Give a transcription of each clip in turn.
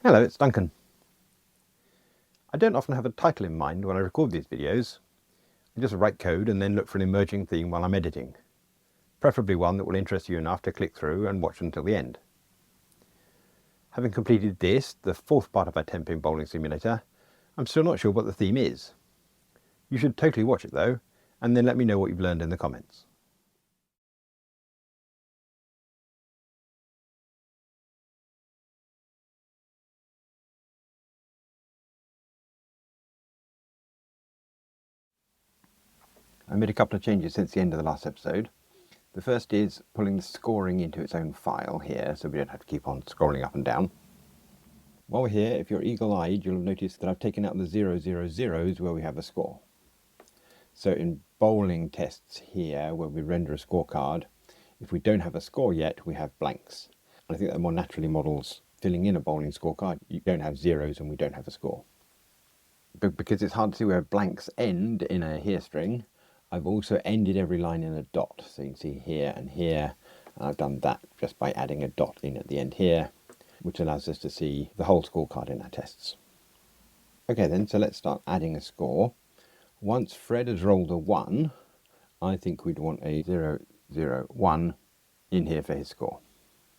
Hello, it's Duncan. I don't often have a title in mind when I record these videos. I just write code and then look for an emerging theme while I'm editing. Preferably one that will interest you enough to click through and watch until the end. Having completed this, the fourth part of our 10-pin bowling simulator, I'm still not sure what the theme is. You should totally watch it though, and then let me know what you've learned in the comments. I made a couple of changes since the end of the last episode. The first is pulling the scoring into its own file here, so we don't have to keep on scrolling up and down. While we're here, if you're eagle-eyed, you'll have noticed that I've taken out the 000s where we have a score. So in bowling tests here, where we render a scorecard, if we don't have a score yet, we have blanks. And I think that more naturally models filling in a bowling scorecard. You don't have zeros and we don't have a score. But because it's hard to see where blanks end in a here string, I've also ended every line in a dot. So you can see here and here. And I've done that just by adding a dot in at the end here, which allows us to see the whole scorecard in our tests. Okay then, so let's start adding a score. Once Fred has rolled a 1, I think we'd want a 001 in here for his score.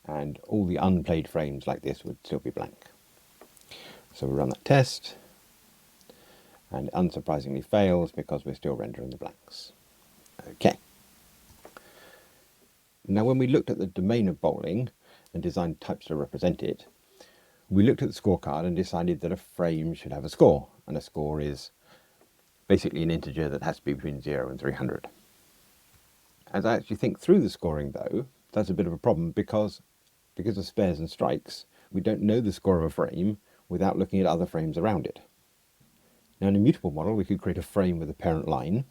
And all the unplayed frames like this would still be blank. So we run that test, and it unsurprisingly fails because we're still rendering the blanks. Okay. Now when we looked at the domain of bowling and designed types to represent it, we looked at the scorecard and decided that a frame should have a score, and a score is basically an integer that has to be between 0 and 300. As I actually think through the scoring though, that's a bit of a problem because of spares and strikes, we don't know the score of a frame without looking at other frames around it. Now in a mutable model we could create a frame with a parent line,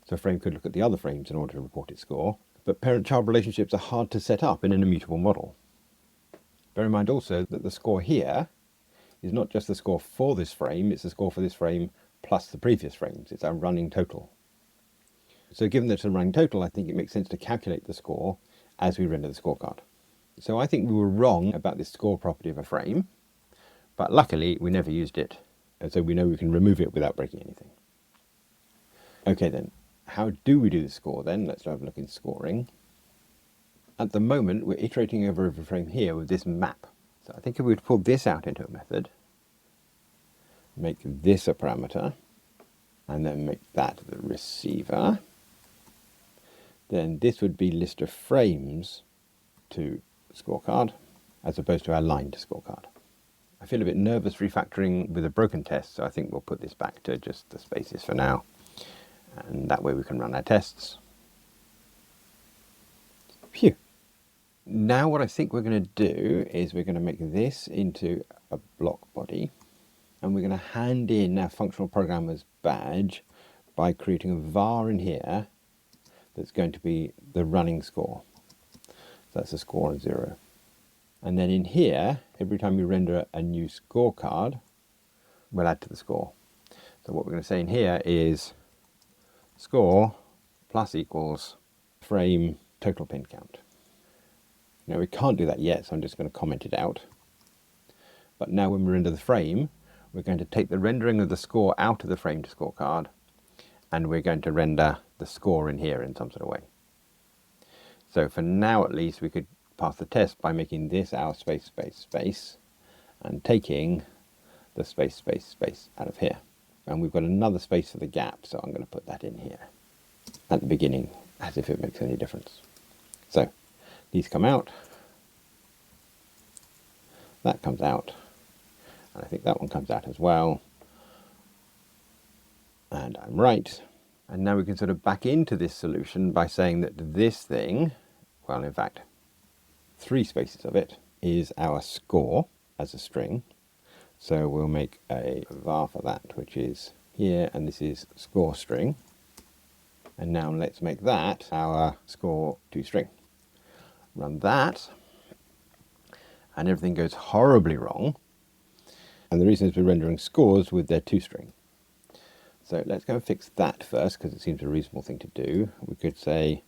so a frame could look at the other frames in order to report its score, but parent-child relationships are hard to set up in an immutable model. Bear in mind also that the score here is not just the score for this frame, it's the score for this frame plus the previous frames. It's our running total. So given that it's a running total, I think it makes sense to calculate the score as we render the scorecard. So I think we were wrong about this score property of a frame, but luckily we never used it, and so we know we can remove it without breaking anything. Okay then, how do we do the score then? Let's have a look in scoring. At the moment we're iterating over every frame here with this map. So I think if we would pull this out into a method, make this a parameter, and then make that the receiver, then this would be list of frames to scorecard as opposed to our line to scorecard. I feel a bit nervous refactoring with a broken test, so I think we'll put this back to just the spaces for now, and that way we can run our tests. Phew. Now what I think we're going to do is we're going to make this into a block body, and we're going to hand in our functional programmer's badge by creating a var in here that's going to be the running score. So that's a score of 0. And then in here, every time we render a new scorecard, we'll add to the score. So what we're going to say in here is score plus equals frame total pin count. Now we can't do that yet, so I'm just going to comment it out. But now when we render the frame, we're going to take the rendering of the score out of the frame to scorecard, and we're going to render the score in here in some sort of way. So for now at least we could pass the test by making this our space space space and taking the space space space out of here. And we've got another space for the gap, so I'm going to put that in here at the beginning as if it makes any difference. So these come out, that comes out, and I think that one comes out as well. And I'm right. And now we can sort of back into this solution by saying that this thing, well in fact 3 spaces of it, is our score as a string. So we'll make a var for that, which is here, and this is score string. And now let's make that our score to string. Run that, and everything goes horribly wrong. And the reason is we're rendering scores with their toString. So let's go and fix that first, because it seems a reasonable thing to do. We could say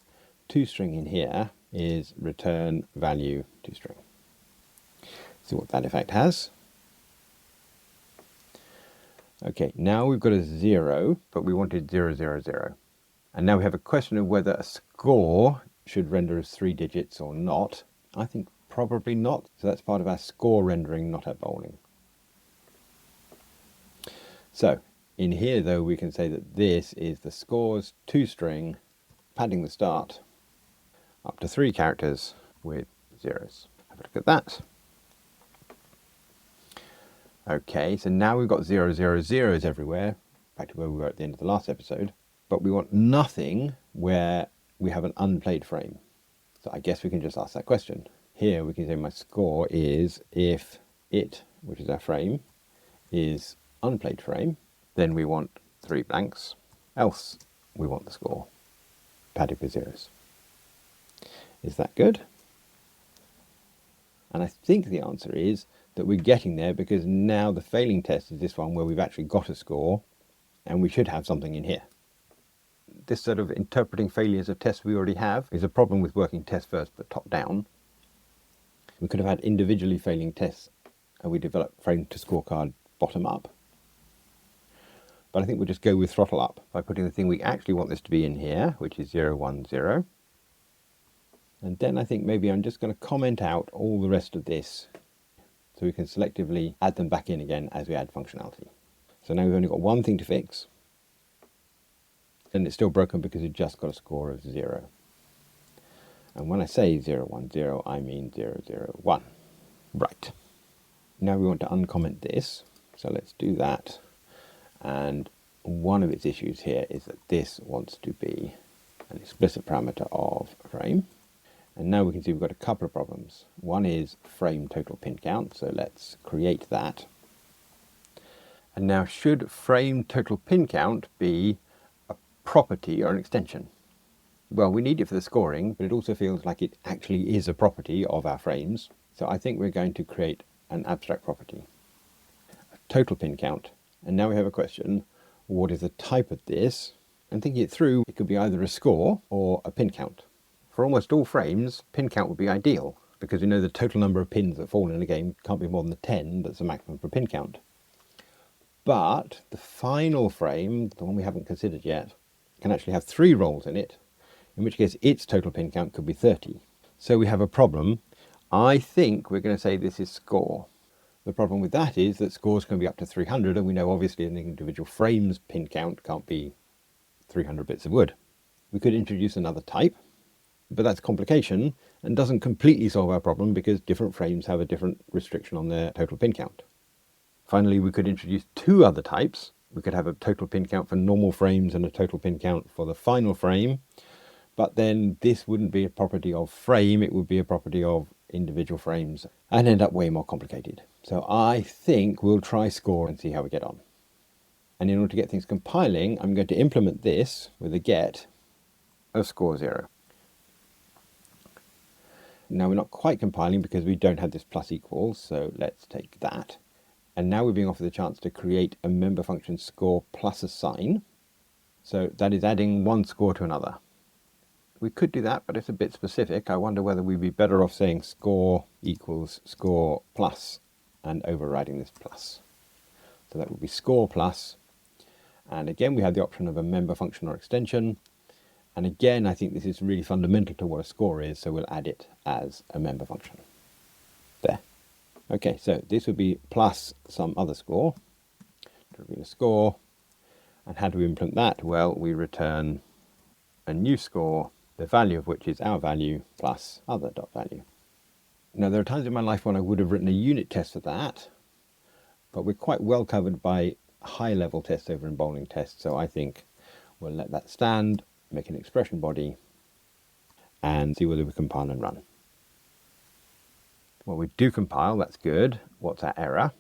toString in here is return value toString. See what that effect has. Okay, now we've got a 0, but we wanted 0, 0, 0. And now we have a question of whether a score should render as 3 digits or not. I think probably not. So that's part of our score rendering, not our bowling. So in here, though, we can say that this is the scores toString, padding the start, up to 3 characters with zeros. Have a look at that. Okay, so now we've got 0, 0, 0s everywhere, back to where we were at the end of the last episode. But we want nothing where we have an unplayed frame. So I guess we can just ask that question. Here we can say my score is if it, which is our frame, is unplayed frame, then we want 3 blanks, else we want the score padded with zeros. Is that good? And I think the answer is that we're getting there, because now the failing test is this one where we've actually got a score and we should have something in here. This sort of interpreting failures of tests we already have is a problem with working test first but top down. We could have had individually failing tests and we developed frame to scorecard bottom up. But I think we'll just go with throttle up by putting the thing we actually want this to be in here, which is 0, 1, 0. And then I think maybe I'm just going to comment out all the rest of this so we can selectively add them back in again as we add functionality. So now we've only got one thing to fix. And it's still broken because it just got a score of 0. And when I say 0, 1, 0, I mean 0, 0, 1. Right. Now we want to uncomment this. So let's do that. And one of its issues here is that this wants to be an explicit parameter of frame. And now we can see we've got a couple of problems. One is frame total pin count. So let's create that. And now should frame total pin count be a property or an extension? Well, we need it for the scoring, but it also feels like it actually is a property of our frames. So I think we're going to create an abstract property, a total pin count. And now we have a question, what is the type of this? And thinking it through, it could be either a score or a pin count. For almost all frames, pin count would be ideal, because we know the total number of pins that fall in a game can't be more than the 10, that's the maximum for pin count. But the final frame, the one we haven't considered yet, can actually have 3 rolls in it, in which case its total pin count could be 30. So we have a problem. I think we're going to say this is score. The problem with that is that scores can be up to 300, and we know obviously an individual frame's pin count can't be 300 bits of wood. We could introduce another type, but that's complication and doesn't completely solve our problem because different frames have a different restriction on their total pin count. Finally, we could introduce 2 other types. We could have a total pin count for normal frames and a total pin count for the final frame. But then this wouldn't be a property of frame, it would be a property of individual frames and end up way more complicated. So I think we'll try score and see how we get on. And in order to get things compiling, I'm going to implement this with a get of score 0. Now we're not quite compiling because we don't have this plus equals, so let's take that. And now we're being offered the chance to create a member function score plus a sign. So that is adding one score to another. We could do that, but it's a bit specific. I wonder whether we'd be better off saying score equals score plus and overriding this plus. So that would be score plus. And again, we have the option of a member function or extension. And again, I think this is really fundamental to what a score is, so we'll add it as a member function. There. Okay, so this would be plus some other score. It would be a score. And how do we implement that? Well, we return a new score, the value of which is our value plus other.value. Now, there are times in my life when I would have written a unit test for that, but we're quite well covered by high-level tests over in bowling tests, so I think we'll let that stand, make an expression body, and see whether we compile and run. Well, we do compile, that's good. What's our error?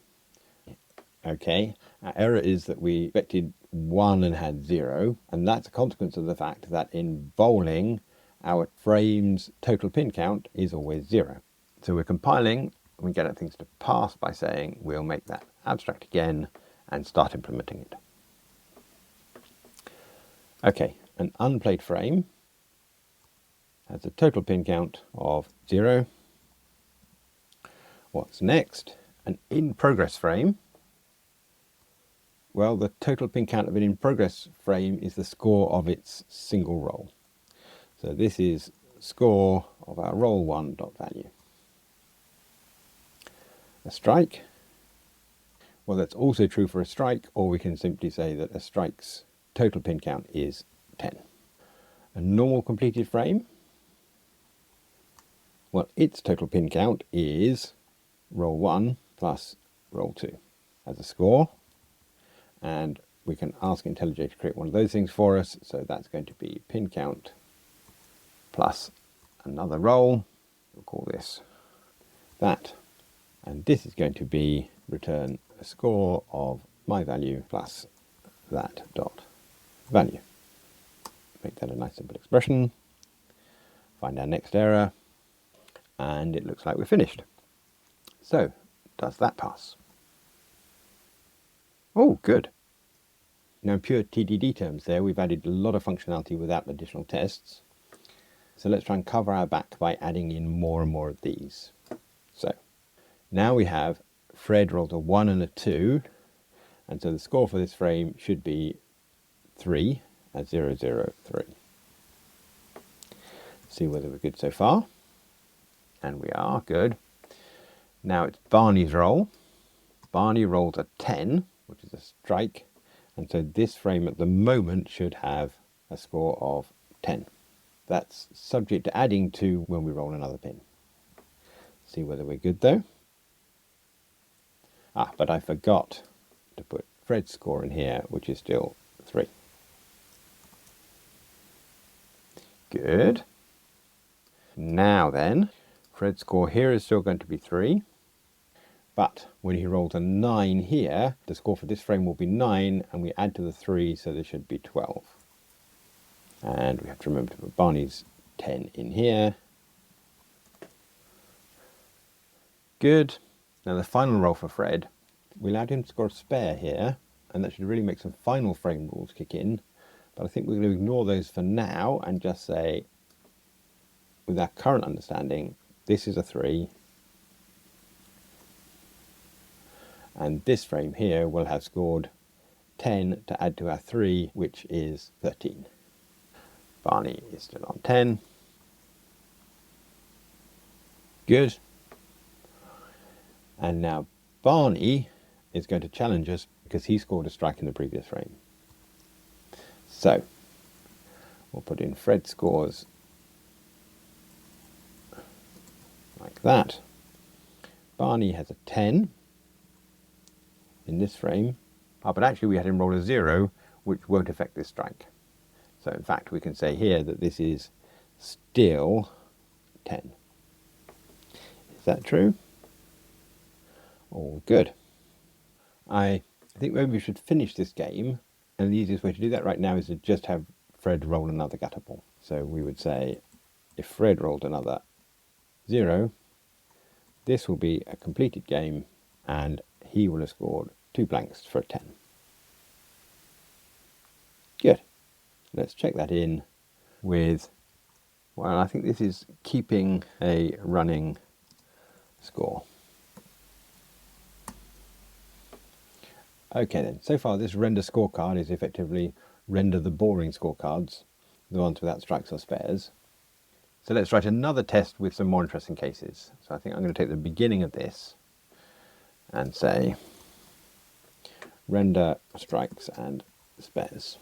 Okay, our error is that we expected 1 and had 0, and that's a consequence of the fact that in bowling, our frame's total pin count is always 0. So we're compiling, and we get things to pass by saying we'll make that abstract again and start implementing it. Okay, an unplayed frame has a total pin count of 0. What's next? An in progress frame Well, the total pin count of an in progress frame is the score of its single roll. So this is score of our roll1.value. A strike. Well, that's also true for a strike, or we can simply say that a strike's total pin count is 10. A normal completed frame. Well, its total pin count is roll1 plus roll2 as a score. And we can ask IntelliJ to create one of those things for us. So that's going to be pin count plus another roll. We'll call this that. And this is going to be return a score of my value plus that dot value. Make that a nice simple expression. Find our next error. And it looks like we're finished. So, does that pass? Oh, good. Now, in pure TDD terms there, we've added a lot of functionality without additional tests. So let's try and cover our back by adding in more and more of these. So, now we have Fred rolled a 1 and a 2, and so the score for this frame should be 3 as 0, 0, 3. See whether we're good so far. And we are good. Now it's Barney's roll. Barney rolled a 10, which is a strike, and so this frame at the moment should have a score of 10. That's subject to adding to when we roll another pin. See whether we're good though. Ah, but I forgot to put Fred's score in here, which is still 3. Good. Now then, Fred's score here is still going to be 3. But when he rolls a 9 here, the score for this frame will be 9, and we add to the 3, so there should be 12. And we have to remember to put Barney's 10 in here. Good. Now the final roll for Fred, we allowed him to score a spare here, and that should really make some final frame rules kick in. But I think we're going to ignore those for now and just say, with our current understanding, this is a 3. And this frame here will have scored 10 to add to our 3, which is 13. Barney is still on 10. Good. And now Barney is going to challenge us because he scored a strike in the previous frame. So we'll put in Fred's scores like that. Barney has a 10 in this frame. Oh, but actually we had him roll a 0, which won't affect this strike. So in fact we can say here that this is still 10. Is that true? All good. I think maybe we should finish this game, and the easiest way to do that right now is to just have Fred roll another gutter ball. So we would say if Fred rolled another 0, this will be a completed game, and he will have scored 2 blanks for a 10. Good. Let's check that in with, well, I think this is keeping a running score. Okay then, so far this render scorecard is effectively render the boring scorecards, the ones without strikes or spares. So let's write another test with some more interesting cases. So I think I'm going to take the beginning of this and say render strikes and spares.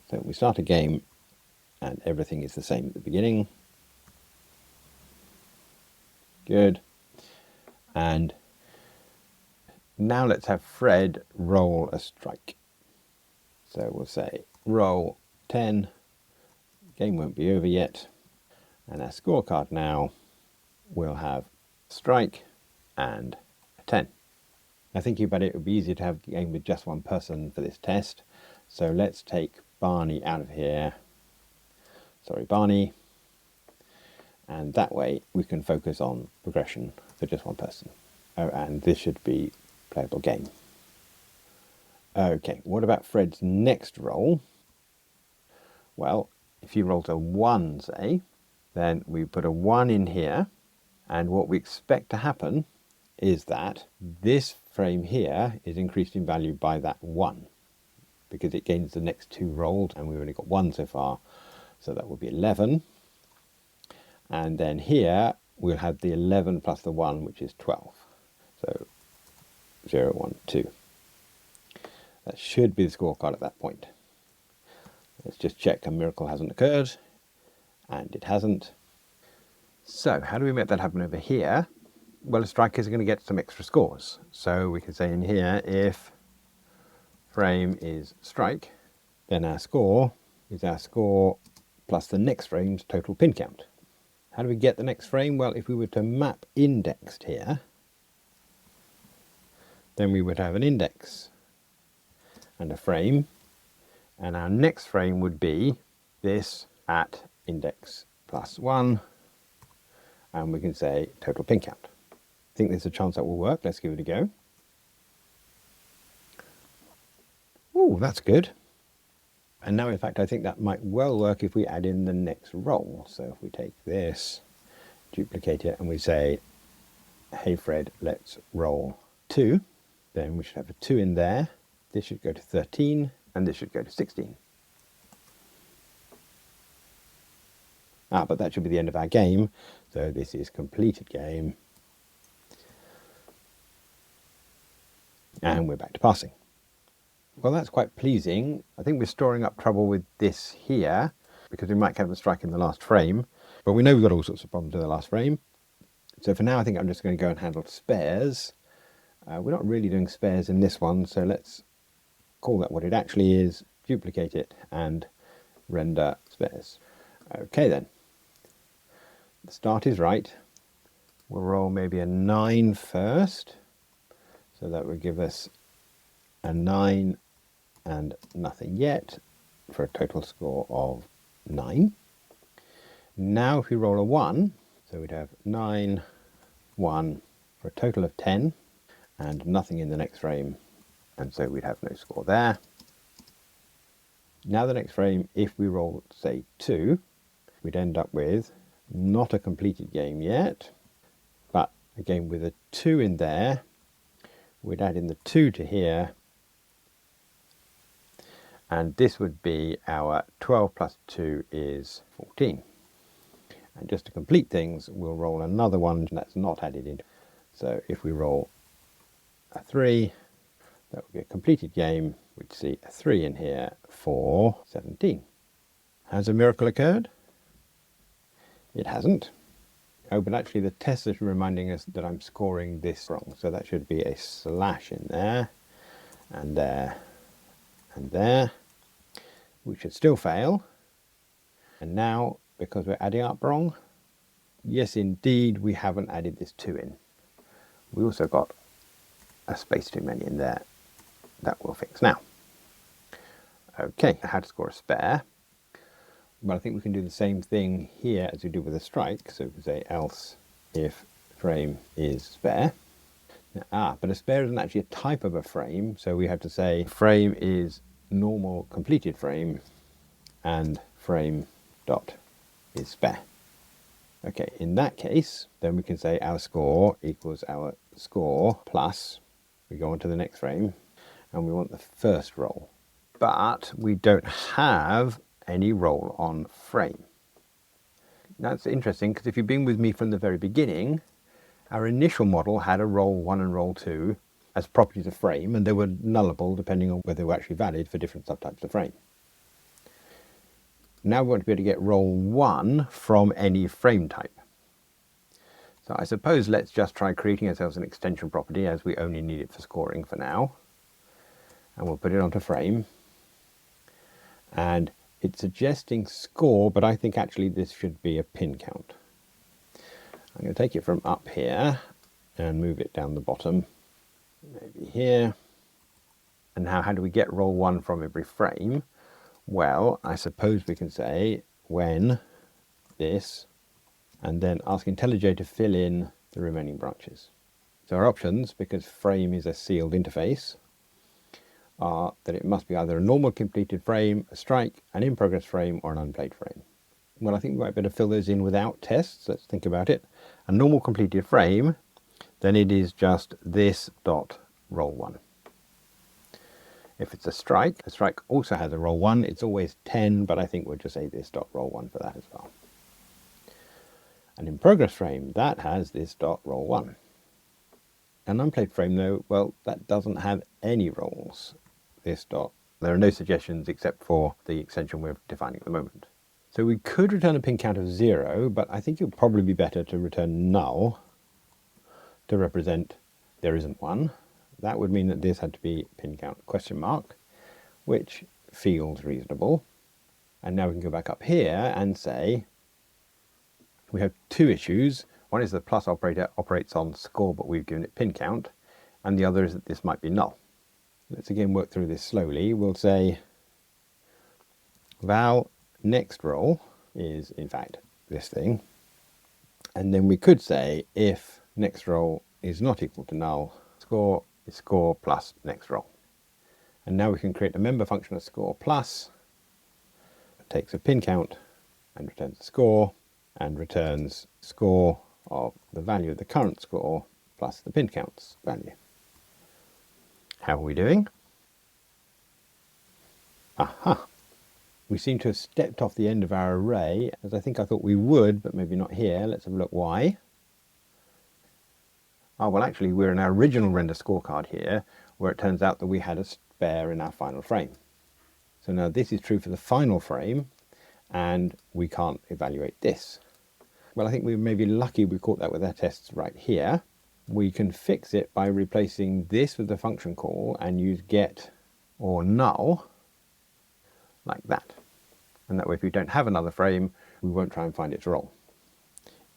So we start a game and everything is the same at the beginning. Good. And now let's have Fred roll a strike. So we'll say roll 10. Game won't be over yet. And our scorecard now will have strike and a 10. Now thinking about it, it would be easier to have a game with just one person for this test. So let's take Barney out of here. Sorry, Barney. And that way we can focus on progression for just one person. Oh, and this should be playable game. Okay, what about Fred's next roll? Well, if he rolls a 1, say, then we put a 1 in here, and what we expect to happen is that this frame here is increased in value by that 1, because it gains the next 2 rolls, and we've only got 1 so far, so that would be 11. And then here we'll have the 11 plus the 1, which is 12. So 0, 1, 2. That should be the scorecard at that point. Let's just check a miracle hasn't occurred, and it hasn't. So how do we make that happen over here? Well, the strikers are going to get some extra scores. So we can say in here, if frame is strike, then our score is our score plus the next frame's total pin count. How do we get the next frame? Well, if we were to map indexed here, then we would have an index and a frame, and our next frame would be this at index plus 1, and we can say total pin count. I think there's a chance that will work. Let's give it a go. Oh, that's good. And now, in fact, I think that might well work if we add in the next roll. So if we take this, duplicate it, and we say, hey Fred, let's roll 2, then we should have a 2 in there. This should go to 13, and this should go to 16. But that should be the end of our game. So this is completed game. And we're back to passing. Well, that's quite pleasing. I think we're storing up trouble with this here, because we might have a strike in the last frame, but we know we've got all sorts of problems in the last frame. So for now, I think I'm just going to go and handle spares. We're not really doing spares in this one, so let's call that what it actually is, duplicate it, and render spares. Okay then. The start is right. We'll roll maybe a 9 first. So that would give us a 9 and nothing yet, for a total score of 9. Now if we roll a 1, so we'd have 9, 1, for a total of 10, and nothing in the next frame, and so we'd have no score there. Now the next frame, if we roll, say, 2, we'd end up with not a completed game yet, but a game with a 2 in there. We'd add in the 2 to here, and this would be our 12 plus 2 is 14. And just to complete things, we'll roll another one that's not added in. So if we roll a 3, that would be a completed game. We'd see a 3 in here for 17. Has a miracle occurred? It hasn't. Oh, but actually the test is reminding us that I'm scoring this wrong. So that should be a slash in there, and there, and there. We should still fail. And now, because we're adding up wrong, yes indeed, we haven't added this 2 in. We also got a space too many in there. That we'll fix now. Okay, how to score a spare. Well, I think we can do the same thing here as we do with a strike. So we say else if frame is spare. But a spare isn't actually a type of a frame. So we have to say frame is normal completed frame, and frame dot is spare. Okay, in that case, then we can say our score equals our score plus, we go on to the next frame, and we want the first roll. But we don't have any roll on frame. That's interesting, because if you've been with me from the very beginning, our initial model had a roll 1 and roll 2 as properties of frame, and they were nullable depending on whether they were actually valid for different subtypes of frame. Now we want to be able to get roll 1 from any frame type. So I suppose let's just try creating ourselves an extension property, as we only need it for scoring for now. And we'll put it onto frame. And it's suggesting score, but I think actually this should be a pin count. I'm going to take it from up here and move it down the bottom, maybe here. And now how do we get roll 1 from every frame? Well, I suppose we can say when this, and then ask IntelliJ to fill in the remaining branches. So our options, because frame is a sealed interface, are that it must be either a normal completed frame, a strike, an in-progress frame, or an unplayed frame. Well, I think we might better fill those in without tests. Let's think about it. A normal completed frame, then it is just this dot roll 1. If it's a strike also has a roll 1. It's always 10, but I think we'll just say this dot roll 1 for that as well. An in progress frame, that has this dot roll 1. An unplayed frame though, well, that doesn't have any rolls. This dot, there are no suggestions except for the extension we're defining at the moment. So we could return a pin count of 0, but I think it would probably be better to return null to represent there isn't one. That would mean that this had to be pin count question mark, which feels reasonable. And now we can go back up here and say we have two issues. One is the plus operator operates on score, but we've given it pin count, and the other is that this might be null. Let's again work through this slowly. We'll say val next roll is in fact this thing, and then we could say if next roll is not equal to null, score is score plus next roll. And now we can create a member function of score plus that takes a pin count and returns a score and returns score of the value of the current score plus the pin count's value. How are we doing? Aha! We seem to have stepped off the end of our array, as I think I thought we would, but maybe not here. Let's have a look why. Oh, well actually we're in our original render scorecard here, where it turns out that we had a spare in our final frame. So now this is true for the final frame, and we can't evaluate this. Well, I think we may be lucky we caught that with our tests right here. We can fix it by replacing this with the function call and use get or null like that. And that way if we don't have another frame, we won't try and find its roll.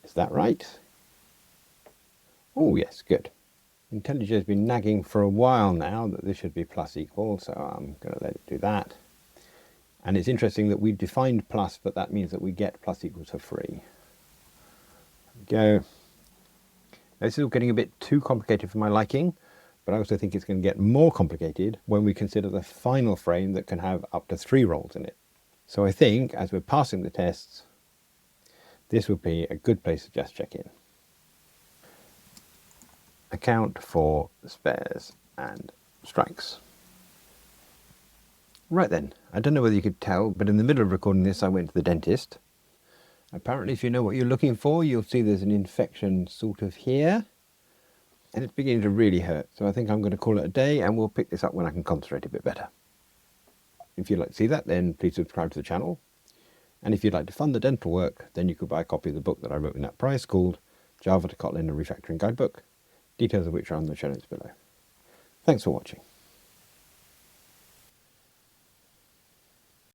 Is that right? Oh yes, good. IntelliJ has been nagging for a while now that this should be plus equal, so I'm going to let it do that. And it's interesting that we defined plus, but that means that we get plus equals for free. Go. This is all getting a bit too complicated for my liking, but I also think it's going to get more complicated when we consider the final frame that can have up to 3 rolls in it. So I think as we're passing the tests, this would be a good place to just check in. Account for spares and strikes. Right then, I don't know whether you could tell, but in the middle of recording this I went to the dentist. Apparently if you know what you're looking for, you'll see there's an infection sort of here, and it's beginning to really hurt. So I think I'm going to call it a day, and we'll pick this up when I can concentrate a bit better. If you'd like to see that, then please subscribe to the channel. And if you'd like to fund the dental work, then you could buy a copy of the book that I wrote in that prize called Java to Kotlin, a Refactoring Guidebook, details of which are on the show notes below. Thanks for watching.